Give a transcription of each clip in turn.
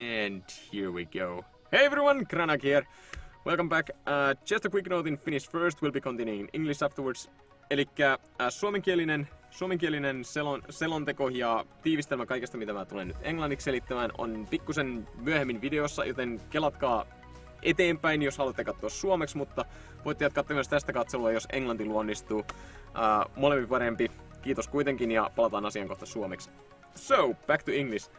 And here we go. Hey everyone, Kranak here. Welcome back. Just a quick note in Finnish first, we'll be continuing in English afterwards. Elikkä suomenkielinen selonteko ja tiivistelmä kaikesta mitä mä tulen nyt englanniksi selittämään on pikkusen myöhemmin videossa, joten kelatkaa eteenpäin jos haluatte katsoa suomeksi, mutta voitte jatkaa myös tästä katselua jos englanti luonnistuu. Molemmin parempi. Kiitos kuitenkin ja palataan asian kohta suomeksi. So, back to English.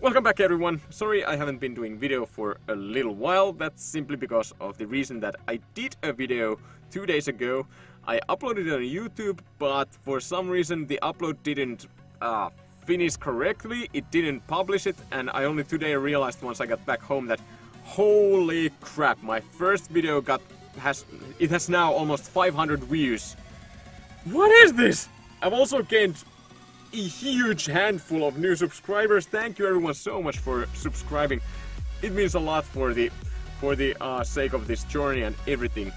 Welcome back everyone. Sorry I haven't been doing video for a little while. That's simply because of the reason that I did a video 2 days ago. I uploaded it on YouTube, but for some reason the upload didn't finish correctly. It didn't publish it, and I only today realized once I got back home that holy crap, my first video has now almost 500 views. What is this? I've also gained a huge handful of new subscribers. Thank you everyone so much for subscribing. It means a lot for the sake of this journey and everything.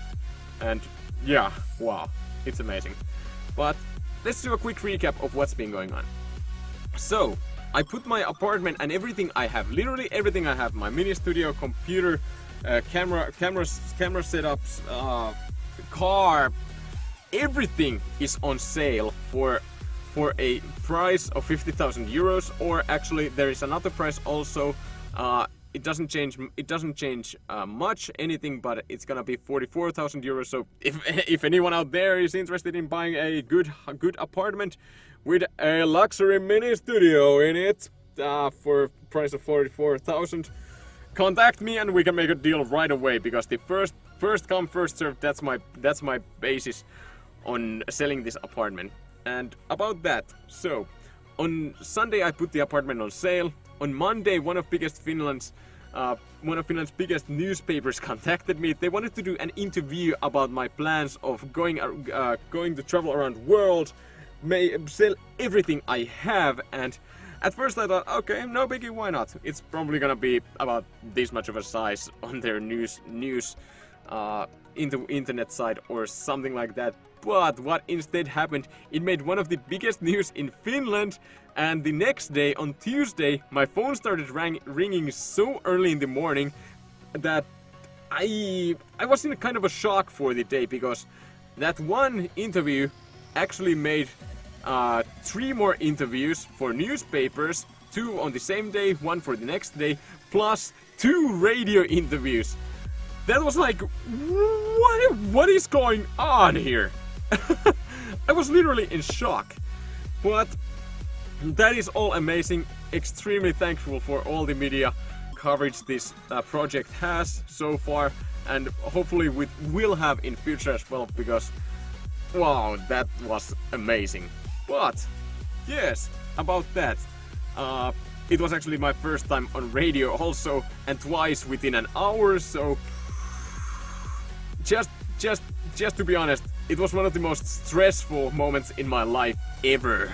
And yeah, wow, it's amazing. But let's do a quick recap of what's been going on. So, I put my apartment and everything I have, literally everything I have, my mini studio, computer, camera setups, car, everything is on sale for a price of 50,000 euros, or actually there is another price also. It doesn't change much anything, but it's gonna be 44,000 euros. So if anyone out there is interested in buying a good apartment with a luxury mini studio in it for price of 44,000, contact me and we can make a deal right away, because the first come first served, that's my basis on selling this apartment. And about that, so on Sunday I put the apartment on sale. On Monday, one of Finland's biggest newspapers contacted me. They wanted to do an interview about my plans of going to travel around the world, sell everything I have. And at first I thought, okay, no biggie, why not? It's probably gonna be about this much of a size on their news internet site or something like that. But what instead happened, it made one of the biggest news in Finland, and the next day, on Tuesday, my phone started ringing so early in the morning that I was in a kind of a shock for the day, because that one interview actually made 3 more interviews for newspapers, 2 on the same day, 1 for the next day, plus 2 radio interviews. That was like, what is going on here? I was literally in shock. But that is all amazing. Extremely thankful for all the media coverage this project has so far, and hopefully we will have in future as well, because wow, that was amazing. But yes, about that. It was actually my first time on radio also, and twice within an hour, so just to be honest, it was one of the most stressful moments in my life ever.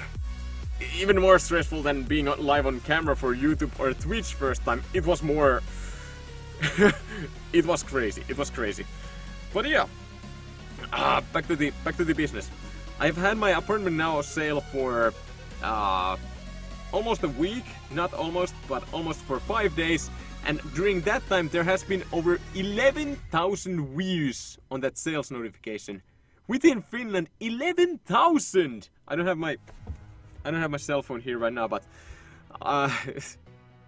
Even more stressful than being live on camera for YouTube or Twitch first time. It was more... it was crazy. It was crazy. But yeah, back to the business. I've had my apartment now on sale for almost a week. Not almost, but almost for 5 days. And during that time there has been over 11,000 views on that sales notification. Within Finland, 11,000! I don't have my cell phone here right now, but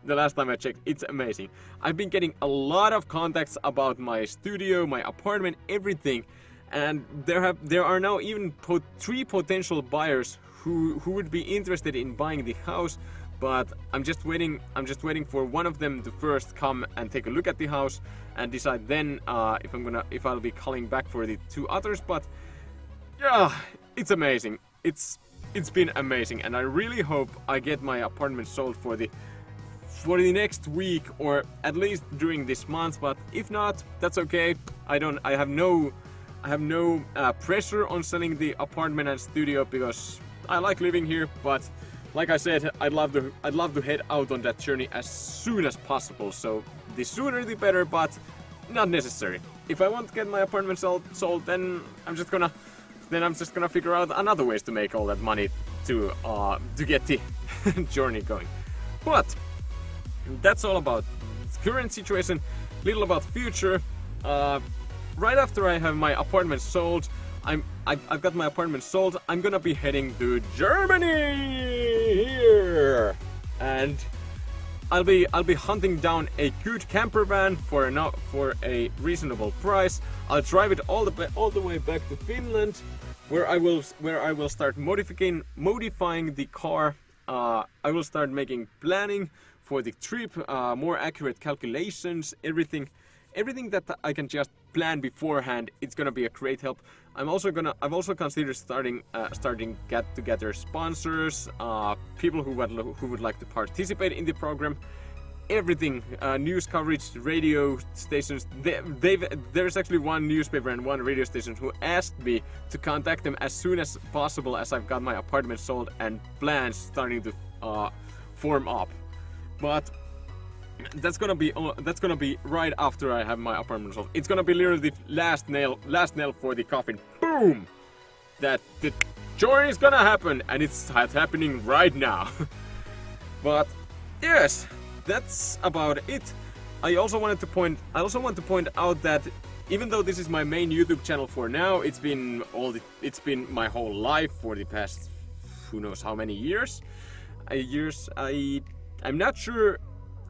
the last time I checked, it's amazing. I've been getting a lot of contacts about my studio, my apartment, everything, and there are now even 3 potential buyers who would be interested in buying the house. But I'm just waiting for one of them to first come and take a look at the house and decide then if I'll be calling back for the 2 others. But yeah, it's amazing. It's been amazing, and I really hope I get my apartment sold for the next week, or at least during this month. But if not, that's okay. I have no pressure on selling the apartment and studio, because I like living here. But like I said, I'd love to head out on that journey as soon as possible. So the sooner the better, but not necessary. If I want to get my apartment sold, then I'm just gonna figure out another ways to make all that money to get the journey going. But that's all about current situation, little about future. Right after I have my apartment sold, I've got my apartment sold, I'm gonna be heading to Germany here, and I'll be hunting down a good camper van for a reasonable price. I'll drive it all the way back to Finland, where I will start modifying the car. I will start making planning for the trip, more accurate calculations, everything that I can just plan beforehand. It's gonna be a great help. I've also considered starting get together sponsors, people who would like to participate in the program. Everything, news coverage, radio stations. There's actually one newspaper and one radio station who asked me to contact them as soon as possible, as I've got my apartment sold and plans starting to form up. But that's gonna be right after I have my apartment sold. It's gonna be literally the last nail for the coffin. Boom! That the journey is gonna happen, and it's happening right now. But yes, that's about it. I also want to point out that even though this is my main YouTube channel for now, it's been my whole life for the past who knows how many years. I'm not sure.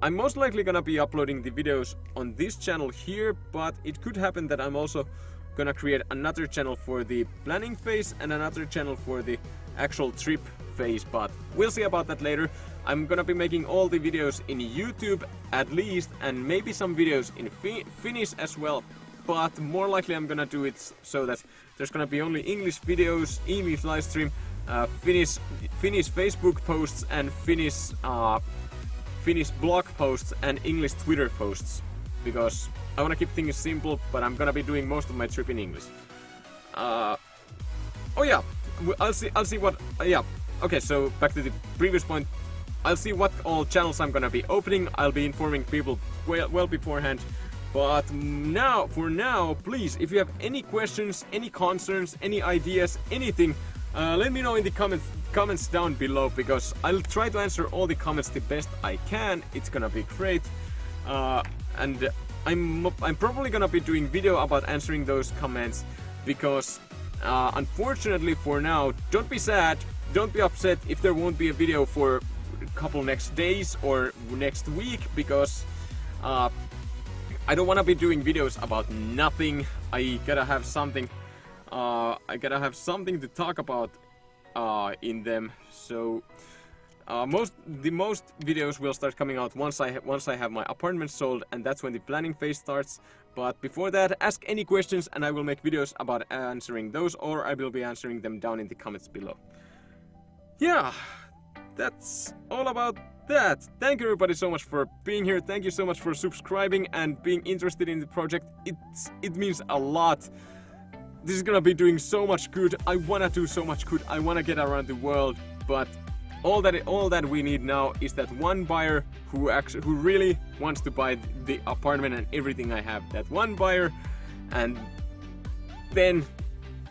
I'm most likely gonna be uploading the videos on this channel here, but it could happen that I'm also gonna create another channel for the planning phase and another channel for the actual trip phase, but we'll see about that later. I'm gonna be making all the videos in YouTube at least, and maybe some videos in Finnish as well, but more likely I'm gonna do it so that there's gonna be only English videos, English live stream, Finnish Facebook posts, and Finnish blog posts and English Twitter posts, because I want to keep things simple, but I'm gonna be doing most of my trip in English. Oh yeah, I'll see what. Yeah, okay. So back to the previous point. I'll see what all channels I'm gonna be opening. I'll be informing people well beforehand. But for now, please, if you have any questions, any concerns, any ideas, anything, let me know in the comments down below, because I'll try to answer all the comments the best I can. It's gonna be great, and I'm probably gonna be doing video about answering those comments, because unfortunately for now, don't be sad, don't be upset if there won't be a video for a couple next days or next week, because I don't want to be doing videos about nothing. I gotta have something to talk about in them. So most videos will start coming out once I have my apartment sold, and that's when the planning phase starts. But before that, ask any questions and I will make videos about answering those, or I will be answering them down in the comments below. Yeah, that's all about that. Thank you everybody so much for being here. Thank you so much for subscribing and being interested in the project. It means a lot. This is gonna be doing so much good. I wanna do so much good. I wanna get around the world, but all that we need now is that one buyer who really wants to buy the apartment and everything I have. That one buyer, and then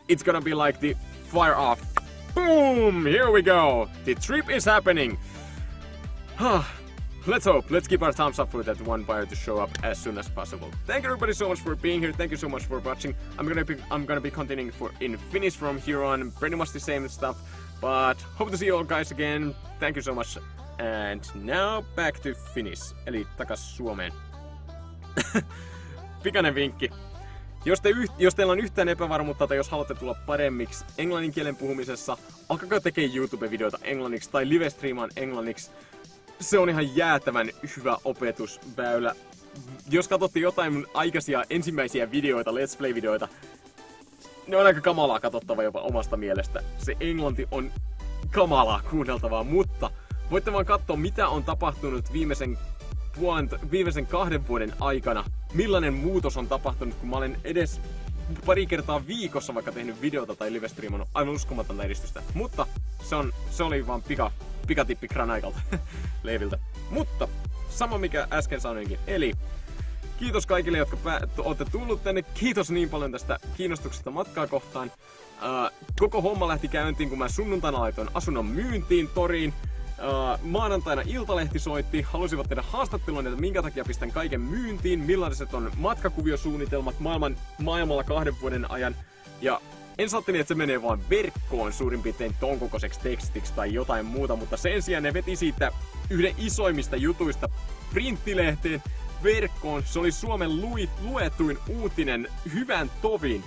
it's gonna be like the fire off. Boom! Here we go. The trip is happening. Let's hope. Let's keep our thumbs up for that one buyer to show up as soon as possible. Thank you everybody so much for being here. Thank you so much for watching. I'm gonna be continuing in Finnish from here on. Pretty much the same stuff, but hope to see you all guys again. Thank you so much. And now back to Finnish, eli takas Suomeen. Pikainen vinkki. Jos teillä on yhtään epävarmuutta tai jos haluatte tulla paremmiksi englannin kielen puhumisessa, alkakaa tekemään YouTube-videoita englanniksi tai live-striimaan englanniksi. Se on ihan jäätävän hyvä opetusväylä. Jos katsotte jotain mun aikaisia ensimmäisiä videoita, Let's Play-videoita, ne on aika kamalaa katsottavaa jopa omasta mielestä. Se englanti on kamalaa kuunneltavaa, mutta voitte vaan katsoa mitä on tapahtunut viimeisen 2 vuoden aikana. Millainen muutos on tapahtunut, kun mä olen edes pari kertaa viikossa vaikka tehnyt videota tai live-striimannut. Aivan uskomatonta edistystä. Mutta se oli vaan pikatippi Granaikalta Leiviltä. Mutta sama mikä äsken sanoinkin. Eli kiitos kaikille, jotka olette tullut tänne. Kiitos niin paljon tästä kiinnostuksesta matkaa kohtaan. Koko homma lähti käyntiin, kun mä sunnuntaina laitoin asunnon myyntiin toriin. Maanantaina Iltalehti soitti, halusivat tehdä haastattelun, että minkä takia pistän kaiken myyntiin, millaiset on matkakuviosuunnitelmat maailmalla 2 vuoden ajan. Ja en ajattelin, että se menee vaan verkkoon suurin piirtein ton kokoiseksi tekstiksi tai jotain muuta, mutta sen sijaan ne veti siitä yhden isoimmista jutuista printtilehteen verkkoon. Se oli Suomen luetuin uutinen hyvän tovin.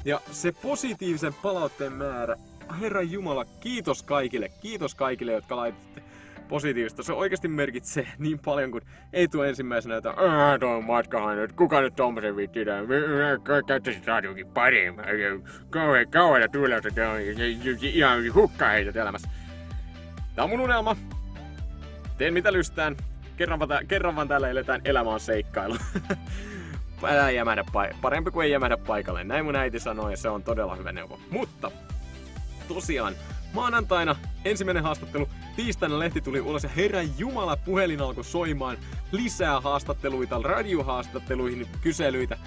Ja se positiivisen palautteen määrä, Herran Jumala, kiitos kaikille, jotka laititte positiivista. Se oikeasti merkitsee niin paljon, kun ei tuo ensimmäisenä, että tuo matkahan nyt, kuka nyt tommosen viittiin, käyttäisit radiokin paremmin, kauheita tuuleusta, ihan hukkaa heitä elämässä. Tää on mun unelma. Teen mitä lystään. Kerran vaan täällä eletään, elämä on seikkailu. Parempi kuin ei jämähdä paikalle. Näin mun äiti sanoi ja se on todella hyvä neuvo. Mutta tosiaan maanantaina ensimmäinen haastattelu, tiistaina lehti tuli ulos ja Herran Jumala puhelin alkoi soimaan lisää haastatteluita, radiohaastatteluihin, kyselyitä.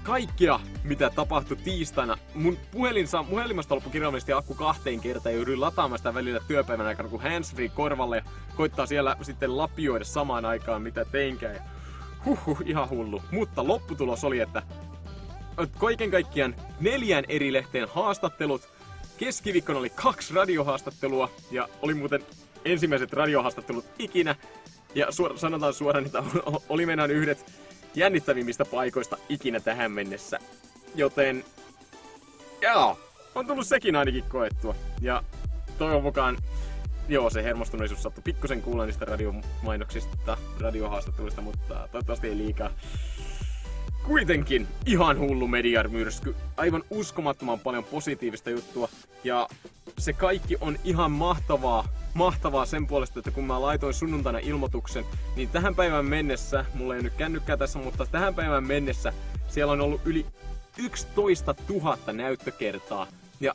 Kaikkea mitä tapahtui tiistaina. Mun puhelimesta loppui kirjallisesti akku 2 kertaa ja joudun lataamaan sitä välillä työpäivän aikana kun handsfree korvalle ja koittaa siellä sitten lapioida samaan aikaan mitä teinkään. Ja ihan hullu. Mutta lopputulos oli, että kaiken kaikkiaan 4 eri lehteen haastattelut. Keskiviikkona oli 2 radiohaastattelua ja oli muuten ensimmäiset radiohaastattelut ikinä. Ja sanotaan suoraan, että oli meidän yhdet jännittävimmistä paikoista ikinä tähän mennessä. Joten on tullut sekin ainakin koettua. Ja toivon mukaan se hermostuneisuus sattui pikkusen kuulla niistä radiomainoksista, radiohaastatteluista, mutta toivottavasti ei liikaa. Kuitenkin ihan hullu mediamyrsky, aivan uskomattoman paljon positiivista juttua ja se kaikki on ihan mahtavaa sen puolesta, että kun mä laitoin sunnuntaina ilmoituksen, niin tähän päivään mennessä, mulla ei nyt kännykkää tässä, mutta tähän päivään mennessä siellä on ollut yli 11 000 näyttökertaa ja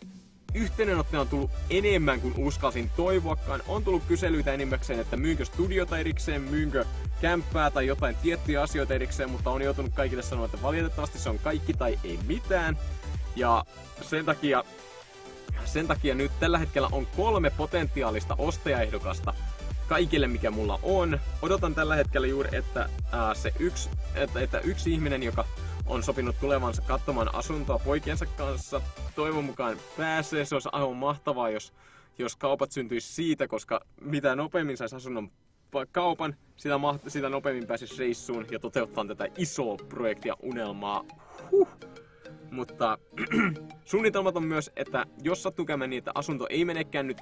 yhteydenottoja on tullut enemmän kuin uskalsin toivoakaan. On tullut kyselyitä enimmäkseen, että myynkö studiota erikseen, myynkö kämppää tai jotain tiettyjä asioita erikseen, mutta on joutunut kaikille sanoa, että valitettavasti se on kaikki tai ei mitään. Ja sen takia nyt tällä hetkellä on 3 potentiaalista ostajaehdokasta kaikille mikä mulla on. Odotan tällä hetkellä juuri, että yksi ihminen, joka on sopinut tulevansa katsomaan asuntoa poikiensa kanssa, toivon mukaan pääsee. Se olisi aivan mahtavaa, jos kaupat syntyisi siitä, koska mitä nopeammin saisi asunnon kaupan, sitä nopeammin pääsisi reissuun ja toteuttaa tätä isoa projektia unelmaa. Mutta suunnitelmat on myös, että jos sattuu käymään niin, että asunto ei menekään nyt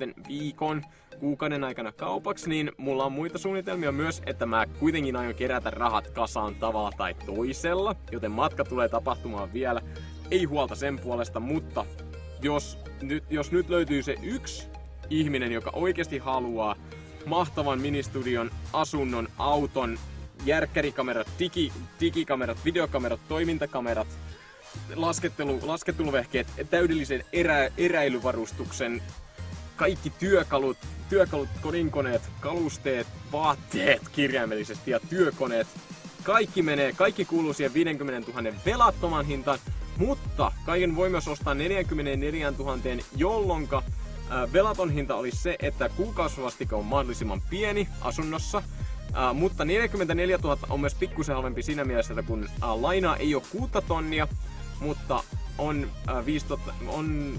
kuukauden aikana kaupaksi, niin mulla on muita suunnitelmia myös, että mä kuitenkin aion kerätä rahat kasaan tavalla tai toisella, joten matka tulee tapahtumaan vielä. Ei huolta sen puolesta, mutta jos nyt löytyy se yksi ihminen, joka oikeasti haluaa mahtavan ministudion, asunnon, auton, järkkärikamerat, digikamerat, videokamerat, toimintakamerat, lasketteluvehkeet, täydellisen eräilyvarustuksen, kaikki työkalut, kodinkoneet, kalusteet, vaatteet kirjaimellisesti ja työkoneet. Kaikki kuuluu siihen 50 000 velattoman hintaan, mutta kaiken voi myös ostaa 44 000, jolloinka velaton hinta oli se, että kuukausivastike on mahdollisimman pieni asunnossa. Mutta 44 000 on myös pikkusen halvempi siinä mielessä, että kun lainaa ei ole 6 tonnia, mutta on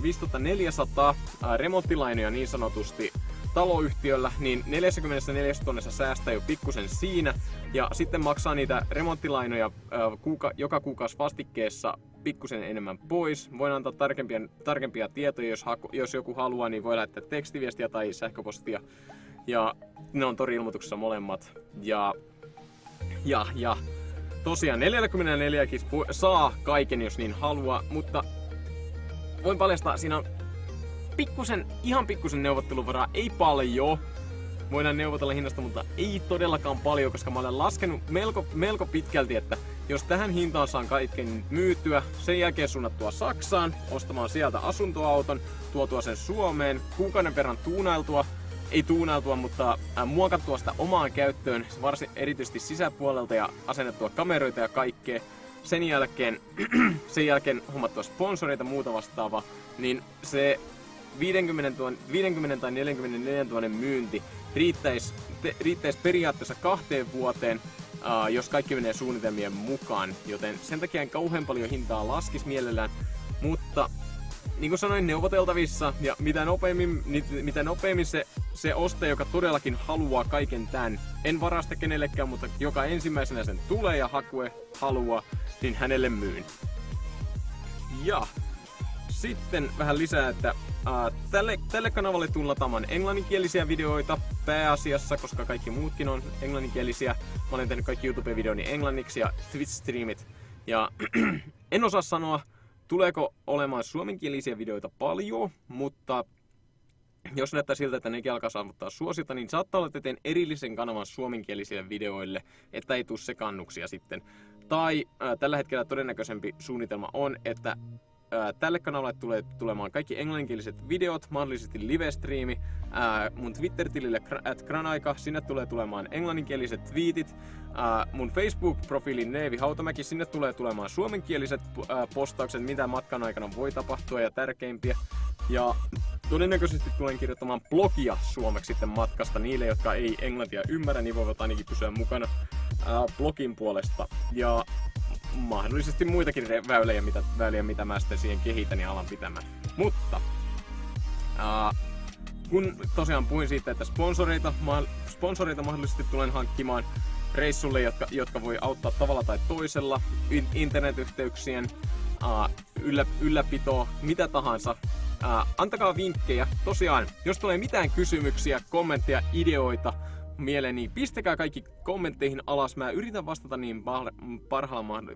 5400 remonttilainoja niin sanotusti taloyhtiöllä, niin 44 tonnissa säästää jo pikkusen siinä. Ja sitten maksaa niitä remonttilainoja joka kuukausi vastikkeessa pikkusen enemmän pois. Voin antaa tarkempia tietoja, jos joku haluaa, niin voi lähettää tekstiviestiä tai sähköpostia. Ja ne on tori-ilmoituksessa molemmat. Ja tosiaan 44 saa kaiken, jos niin haluaa, mutta voin paljastaa, siinä on ihan pikkusen neuvotteluvaraa, ei paljon. Voidaan neuvotella hinnasta, mutta ei todellakaan paljon, koska mä olen laskenut melko pitkälti, että jos tähän hintaan saan kaiken myytyä, sen jälkeen suunnattua Saksaan, ostamaan sieltä asuntoauton, tuotua sen Suomeen, kuukauden verran ei tuunailtua, mutta muokattua sitä omaan käyttöön, varsin erityisesti sisäpuolelta ja asennettua kameroita ja kaikkea. Sen jälkeen hommattua sponsoreita ja muuta vastaavaa, niin se 50 tai 44 000 myynti, riittäisi periaatteessa 2 vuoteen, jos kaikki menee suunnitelmien mukaan, joten sen takia en kauhean paljon hintaa laskisi mielellään, mutta niin kuin sanoin, neuvoteltavissa, ja mitä nopeammin se ostaja, joka todellakin haluaa kaiken tän, en varasta kenellekään, mutta joka ensimmäisenä sen tulee ja haluaa, niin hänelle myyn. Ja sitten vähän lisää, että tälle kanavalle tullaan lataamaan englanninkielisiä videoita pääasiassa, koska kaikki muutkin on englanninkielisiä. Mä olen tehnyt kaikki YouTube-videoni englanniksi ja Twitch-streamit. Ja en osaa sanoa, tuleeko olemaan suomenkielisiä videoita paljon, mutta jos näyttää siltä, että nekin alkaa saavuttaa suosiota, niin saattaa olla, että teen erillisen kanavan suomenkielisille videoille, että ei tule sekannuksia sitten. Tai tällä hetkellä todennäköisempi suunnitelma on, että tälle kanavalle tulee tulemaan kaikki englanninkieliset videot, mahdollisesti live-striimi, mun Twitter-tilille @granaika, sinne tulee tulemaan englanninkieliset tweetit, mun Facebook-profiili Neevi Hautamäki, sinne tulee tulemaan suomenkieliset postaukset, mitä matkan aikana voi tapahtua ja tärkeimpiä. Ja todennäköisesti tulen kirjoittamaan blogia suomeksi sitten matkasta. Niille, jotka ei englantia ymmärrä, niin voivat ainakin pysyä mukana blogin puolesta. Ja mahdollisesti muitakin väyliä, mitä mä sitten siihen kehitän ja alan pitämään. Mutta kun tosiaan puhuin siitä, että sponsoreita mahdollisesti tulen hankkimaan reissulle, jotka voi auttaa tavalla tai toisella, internetyhteyksien ylläpitoa, mitä tahansa. Antakaa vinkkejä. Tosiaan, jos tulee mitään kysymyksiä, kommentteja, ideoita mieleen, niin pistäkää kaikki kommentteihin alas. Mä yritän vastata niin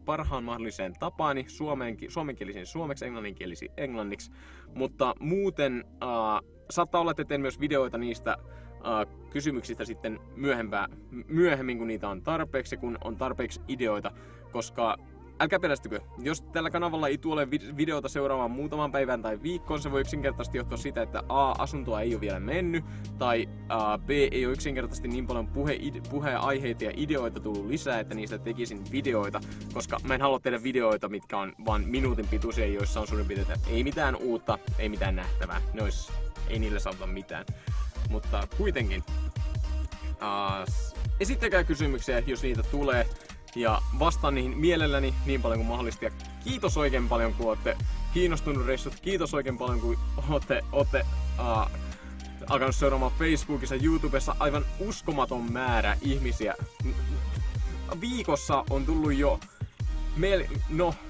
parhaan mahdolliseen tapaani, suomenkielisiin suomeksi, englanninkielisiin englanniksi. Mutta muuten saattaa olla, että teen myös videoita niistä kysymyksistä sitten myöhemmin, kun niitä on tarpeeksi, kun on tarpeeksi ideoita, koska älkää pelästykö, jos tällä kanavalla ei tule videota seuraavaan muutaman päivän tai viikkoon, se voi yksinkertaisesti johtua siitä, että A, asuntoa ei ole vielä mennyt, tai B, ei ole yksinkertaisesti niin paljon puheaiheita ja ideoita tullut lisää, että niistä tekisin videoita, koska mä en halua tehdä videoita, mitkä on vain minuutin pituisia, joissa on suurin piirtein, ei mitään uutta, ei mitään nähtävää, ei niille saavuta mitään, mutta kuitenkin esittäkää kysymyksiä, jos niitä tulee. Ja vastaan niihin mielelläni niin paljon kuin mahdollista. Ja kiitos oikein paljon, kun olette kiinnostunut reissut. Kiitos oikein paljon, kun olette alkanut seuraamaan Facebookissa, YouTubessa aivan uskomaton määrä ihmisiä. Viikossa on tullut jo,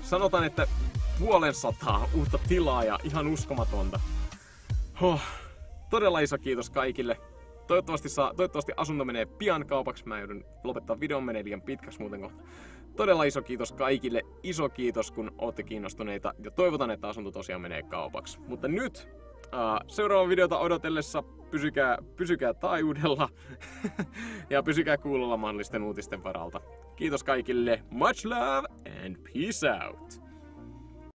sanotaan, että 500 uutta tilaa, ihan uskomatonta. Todella iso kiitos kaikille. Toivottavasti asunto menee pian kaupaksi. Mä joudun lopettaa videon, menee liian pitkäksi muuten kohta. Todella iso kiitos kaikille. Iso kiitos, kun ootte kiinnostuneita. Ja toivotan, että asunto tosiaan menee kaupaksi. Mutta nyt seuraava videota odotellessa pysykää taajuudella ja pysykää kuulolla mahdollisten uutisten varalta. Kiitos kaikille. Much love and peace out.